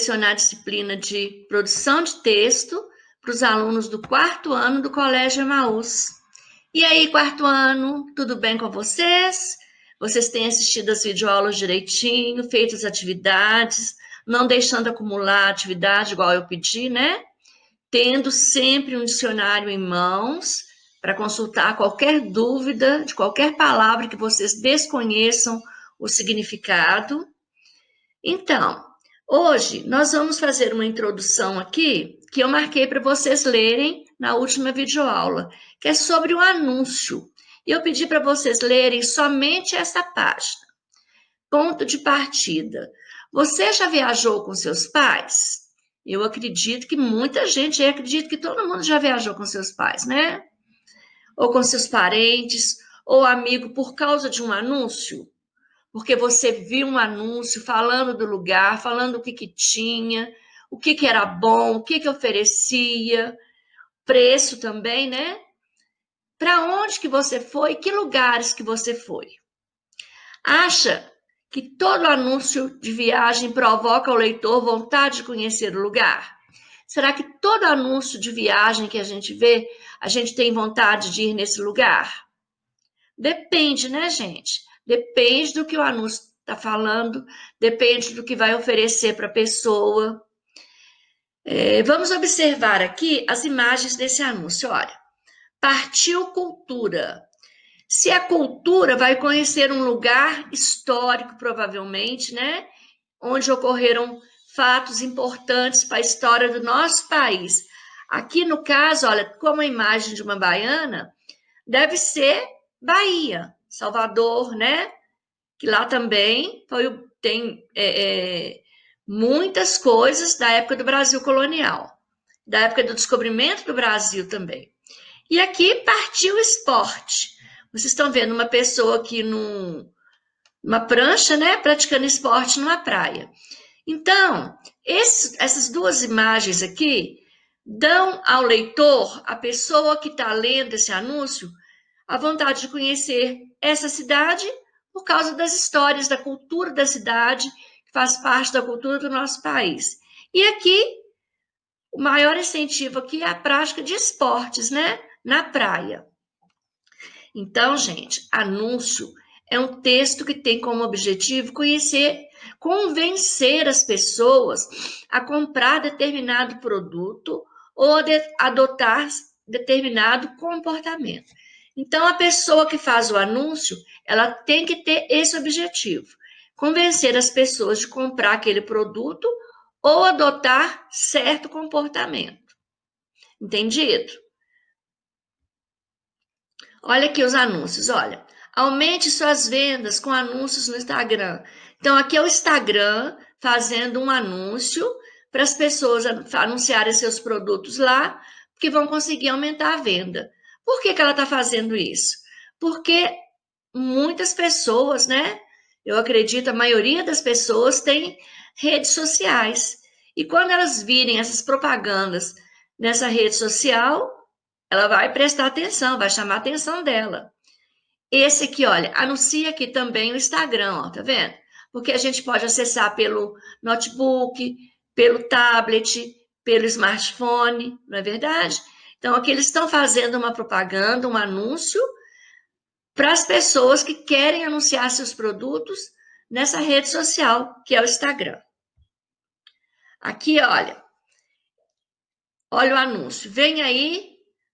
lecionar a disciplina de produção de texto para os alunos do 4º ano do Colégio Emaús. E aí, 4º ano, tudo bem com vocês? Vocês têm assistido as videoaulas direitinho, feito as atividades, não deixando acumular atividade igual eu pedi, né? Tendo sempre um dicionário em mãos para consultar qualquer dúvida de qualquer palavra que vocês desconheçam o significado. Então, hoje nós vamos fazer uma introdução aqui que eu marquei para vocês lerem na última videoaula, que é sobre o anúncio. E eu pedi para vocês lerem somente essa página. Ponto de partida. Você já viajou com seus pais? Eu acredito que muita gente, eu acredito que todo mundo já viajou com seus pais, né? Ou com seus parentes, ou amigo por causa de um anúncio. Porque você viu um anúncio falando do lugar, falando o que tinha, o que era bom, o que oferecia, preço também, né? Para onde que você foi, que lugares que você foi. Acha que todo anúncio de viagem provoca ao leitor vontade de conhecer o lugar? Será que todo anúncio de viagem que a gente vê, a gente tem vontade de ir nesse lugar? Depende, né, gente? Depende do que o anúncio está falando, depende do que vai oferecer para a pessoa. Vamos observar aqui as imagens desse anúncio. Olha, partiu cultura. Se a cultura vai conhecer um lugar histórico, provavelmente, né? Onde ocorreram fatos importantes para a história do nosso país. Aqui, no caso, olha, como a imagem de uma baiana, deve ser Bahia, Salvador, né? Que lá também tem muitas coisas da época do Brasil colonial, da época do descobrimento do Brasil também. E aqui partiu o esporte. Vocês estão vendo uma pessoa aqui numa prancha, né? Praticando esporte numa praia. Então, essas duas imagens aqui dão ao leitor, a pessoa que está lendo esse anúncio, a vontade de conhecer essa cidade por causa das histórias, da cultura da cidade, que faz parte da cultura do nosso país. E aqui, o maior incentivo aqui é a prática de esportes, né? Na praia. Então, gente, anúncio é um texto que tem como objetivo convencer as pessoas a comprar determinado produto ou adotar determinado comportamento. Então, a pessoa que faz o anúncio, ela tem que ter esse objetivo, convencer as pessoas de comprar aquele produto ou adotar certo comportamento. Entendido? Olha aqui os anúncios, olha. Aumente suas vendas com anúncios no Instagram. Então, aqui é o Instagram fazendo um anúncio para as pessoas anunciarem seus produtos lá, porque vão conseguir aumentar a venda. Por que ela está fazendo isso? Porque muitas pessoas, né? Eu acredito, a maioria das pessoas tem redes sociais. E quando elas virem essas propagandas nessa rede social, ela vai prestar atenção, vai chamar a atenção dela. Esse aqui, olha, anuncia aqui também o Instagram, ó, tá vendo? Porque a gente pode acessar pelo notebook, pelo tablet, pelo smartphone, não é verdade? Então, aqui eles estão fazendo uma propaganda, um anúncio para as pessoas que querem anunciar seus produtos nessa rede social, que é o Instagram. Aqui, olha o anúncio. Vem aí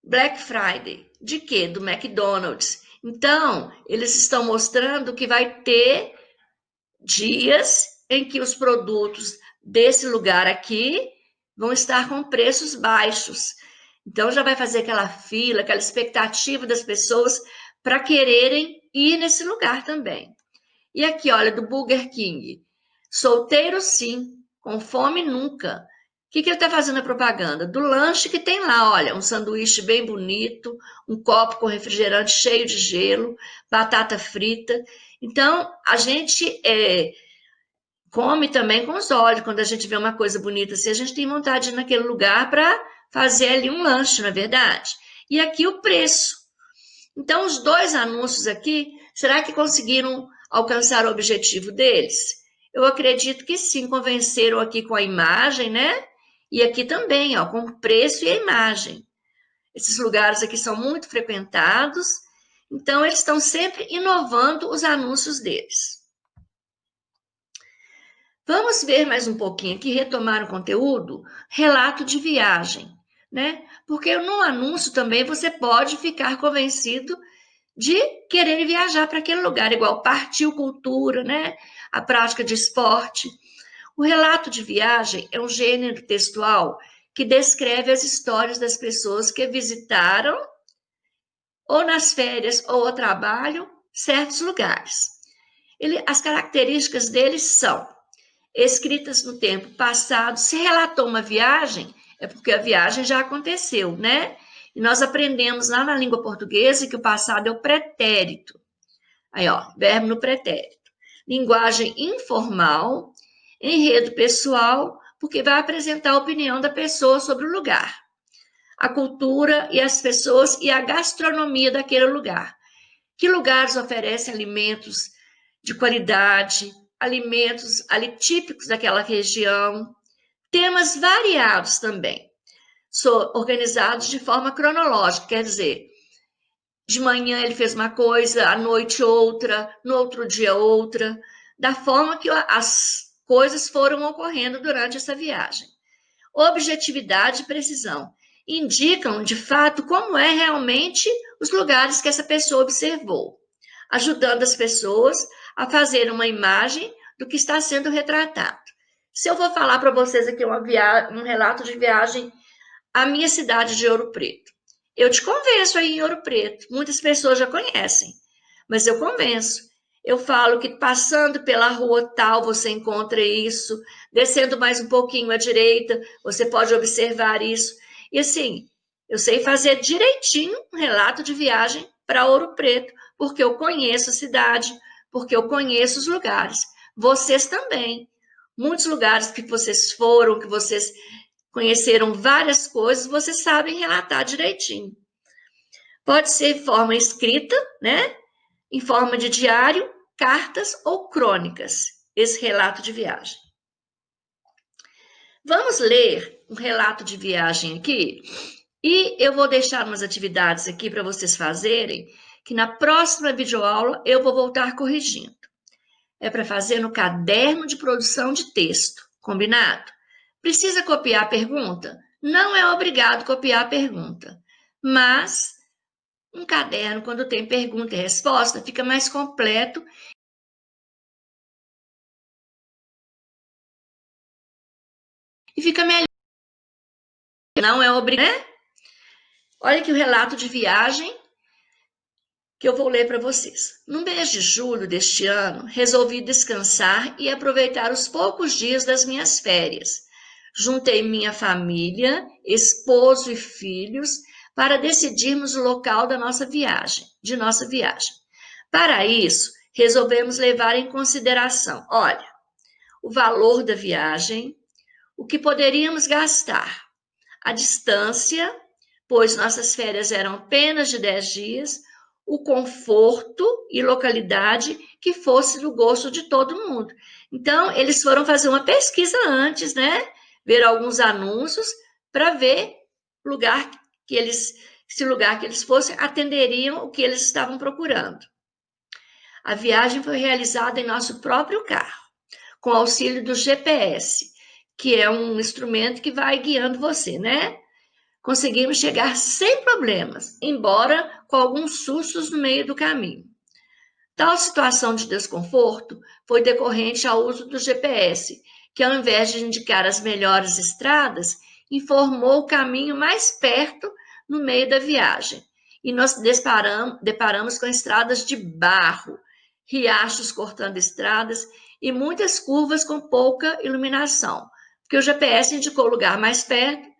Black Friday. De quê? Do McDonald's. Então, eles estão mostrando que vai ter dias em que os produtos desse lugar aqui vão estar com preços baixos. Então, já vai fazer aquela fila, aquela expectativa das pessoas para quererem ir nesse lugar também. E aqui, olha, do Burger King. Solteiro sim, com fome nunca. O que ele está fazendo a propaganda? Do lanche que tem lá, olha, um sanduíche bem bonito, um copo com refrigerante cheio de gelo, batata frita. Então, a gente come também com os olhos. Quando a gente vê uma coisa bonita assim, a gente tem vontade de ir naquele lugar para fazer ali um lanche, não é verdade? E aqui o preço. Então, os dois anúncios aqui, será que conseguiram alcançar o objetivo deles? Eu acredito que sim, convenceram aqui com a imagem, né? E aqui também, ó, com o preço e a imagem. Esses lugares aqui são muito frequentados, então eles estão sempre inovando os anúncios deles. Vamos ver mais um pouquinho aqui, retomar o conteúdo, relato de viagem, né? Porque no anúncio também você pode ficar convencido de querer viajar para aquele lugar, igual partiu cultura, né? A prática de esporte. O relato de viagem é um gênero textual que descreve as histórias das pessoas que visitaram, ou nas férias ou ao trabalho, certos lugares. As características deles são escritas no tempo passado. Se relatou uma viagem, é porque a viagem já aconteceu, né? E nós aprendemos lá na língua portuguesa que o passado é o pretérito. Aí, ó, verbo no pretérito. Linguagem informal, enredo pessoal, porque vai apresentar a opinião da pessoa sobre o lugar, a cultura e as pessoas e a gastronomia daquele lugar. Que lugares oferecem alimentos de qualidade, alimentos ali típicos daquela região, temas variados também, organizados de forma cronológica, quer dizer, de manhã ele fez uma coisa, à noite outra, no outro dia outra, da forma que as coisas foram ocorrendo durante essa viagem. Objetividade e precisão indicam, de fato, como é realmente os lugares que essa pessoa observou, ajudando as pessoas a fazer uma imagem do que está sendo retratado. Se eu vou falar para vocês aqui um relato de viagem à minha cidade de Ouro Preto, eu te convenço aí em Ouro Preto, muitas pessoas já conhecem, mas eu convenço. Eu falo que passando pela rua tal você encontra isso, descendo mais um pouquinho à direita, você pode observar isso. E assim, eu sei fazer direitinho um relato de viagem para Ouro Preto, porque eu conheço a cidade, porque eu conheço os lugares. Vocês também. Muitos lugares que vocês foram, que vocês conheceram várias coisas, vocês sabem relatar direitinho. Pode ser em forma escrita, né? Em forma de diário, cartas ou crônicas, esse relato de viagem. Vamos ler um relato de viagem aqui? E eu vou deixar umas atividades aqui para vocês fazerem, que na próxima videoaula eu vou voltar corrigindo. É para fazer no caderno de produção de texto, combinado? Precisa copiar a pergunta? Não é obrigado copiar a pergunta, mas um caderno, quando tem pergunta e resposta, fica mais completo. E fica melhor. Não é obrigado, né? Olha aqui o relato de viagem que eu vou ler para vocês. No mês de julho deste ano, resolvi descansar e aproveitar os poucos dias das minhas férias. Juntei minha família, esposo e filhos para decidirmos o local da nossa viagem, Para isso, resolvemos levar em consideração, olha, o valor da viagem, o que poderíamos gastar, a distância, pois nossas férias eram apenas de 10 dias, o conforto e localidade que fosse do gosto de todo mundo. Então, eles foram fazer uma pesquisa antes, né? Ver alguns anúncios para ver lugar que eles, se o lugar que eles fossem atenderiam o que eles estavam procurando. A viagem foi realizada em nosso próprio carro, com auxílio do GPS, que é um instrumento que vai guiando você, né? Conseguimos chegar sem problemas, embora com alguns sustos no meio do caminho. Tal situação de desconforto foi decorrente ao uso do GPS, que ao invés de indicar as melhores estradas, informou o caminho mais perto no meio da viagem. E nós deparamos com estradas de barro, riachos cortando estradas e muitas curvas com pouca iluminação, porque o GPS indicou o lugar mais perto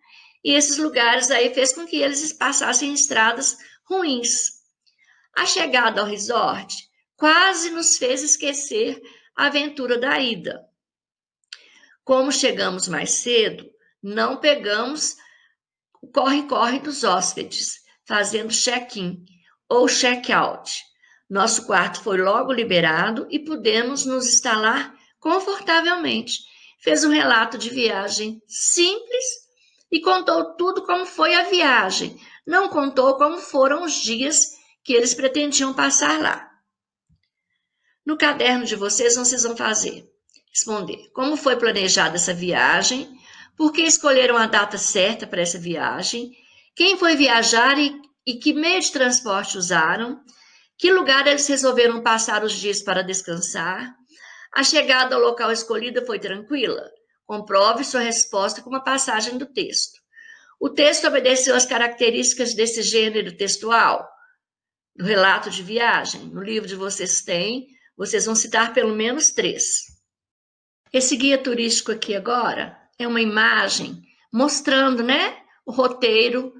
e esses lugares aí fez com que eles passassem em estradas ruins. A chegada ao resort quase nos fez esquecer a aventura da ida. Como chegamos mais cedo, não pegamos o corre-corre dos hóspedes, fazendo check-in ou check-out. Nosso quarto foi logo liberado e pudemos nos instalar confortavelmente. Fez um relato de viagem simples e contou tudo como foi a viagem. Não contou como foram os dias que eles pretendiam passar lá. No caderno de vocês vão fazer? Responder como foi planejada essa viagem, por que escolheram a data certa para essa viagem, quem foi viajar e que meio de transporte usaram, que lugar eles resolveram passar os dias para descansar, a chegada ao local escolhido foi tranquila? Comprove sua resposta com uma passagem do texto. O texto obedeceu às características desse gênero textual, do relato de viagem. No livro de vocês vão citar pelo menos 3. Esse guia turístico aqui agora é uma imagem mostrando, né, o roteiro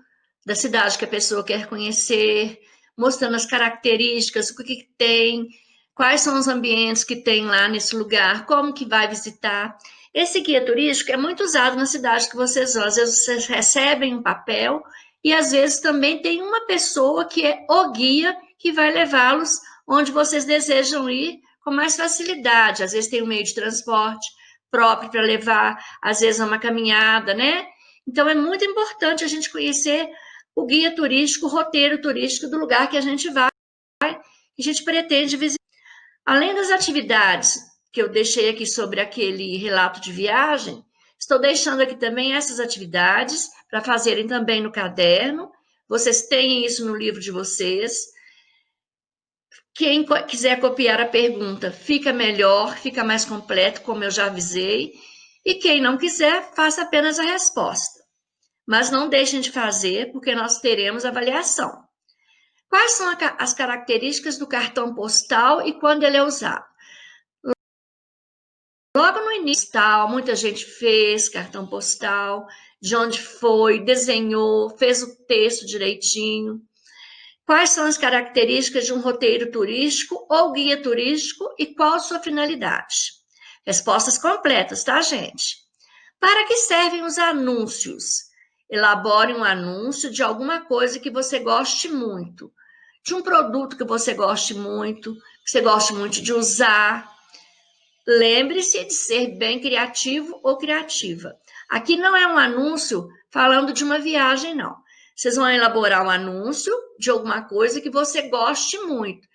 da cidade que a pessoa quer conhecer, mostrando as características, o que tem, quais são os ambientes que tem lá nesse lugar, como que vai visitar. Esse guia turístico é muito usado na cidade que vocês vão. Às vezes vocês recebem um papel e às vezes também tem uma pessoa que é o guia que vai levá-los onde vocês desejam ir com mais facilidade. Às vezes tem um meio de transporte próprio para levar, às vezes é uma caminhada, né? Então é muito importante a gente conhecer o guia turístico, o roteiro turístico do lugar que a gente vai, que a gente pretende visitar. Além das atividades que eu deixei aqui sobre aquele relato de viagem, estou deixando aqui também essas atividades para fazerem também no caderno. Vocês têm isso no livro de vocês. Quem quiser copiar a pergunta, fica melhor, fica mais completo, como eu já avisei. E quem não quiser, faça apenas a resposta. Mas não deixem de fazer, porque nós teremos avaliação. Quais são as características do cartão postal e quando ele é usado? Logo no início, muita gente fez cartão postal, de onde foi, desenhou, fez o texto direitinho. Quais são as características de um roteiro turístico ou guia turístico e qual a sua finalidade? Respostas completas, tá, gente? Para que servem os anúncios? Elabore um anúncio de alguma coisa que você goste muito, de um produto que você goste muito, que você goste muito de usar. Lembre-se de ser bem criativo ou criativa. Aqui não é um anúncio falando de uma viagem, não. Vocês vão elaborar um anúncio de alguma coisa que você goste muito.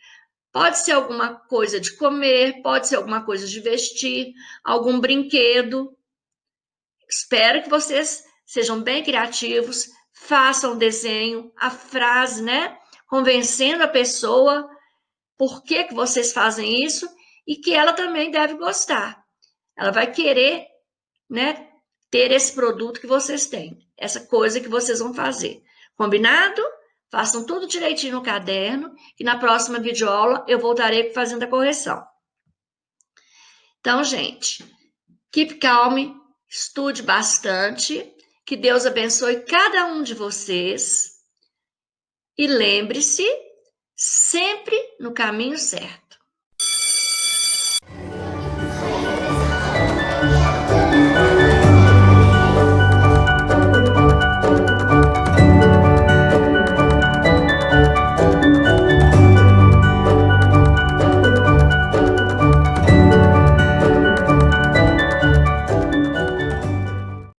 Pode ser alguma coisa de comer, pode ser alguma coisa de vestir, algum brinquedo. Espero que vocês sejam bem criativos, façam o desenho, a frase, né? Convencendo a pessoa por que vocês fazem isso e que ela também deve gostar. Ela vai querer, né, ter esse produto que vocês têm, essa coisa que vocês vão fazer. Combinado? Façam tudo direitinho no caderno e na próxima videoaula eu voltarei fazendo a correção. Então, gente, keep calm, estude bastante, que Deus abençoe cada um de vocês e lembre-se, sempre no caminho certo.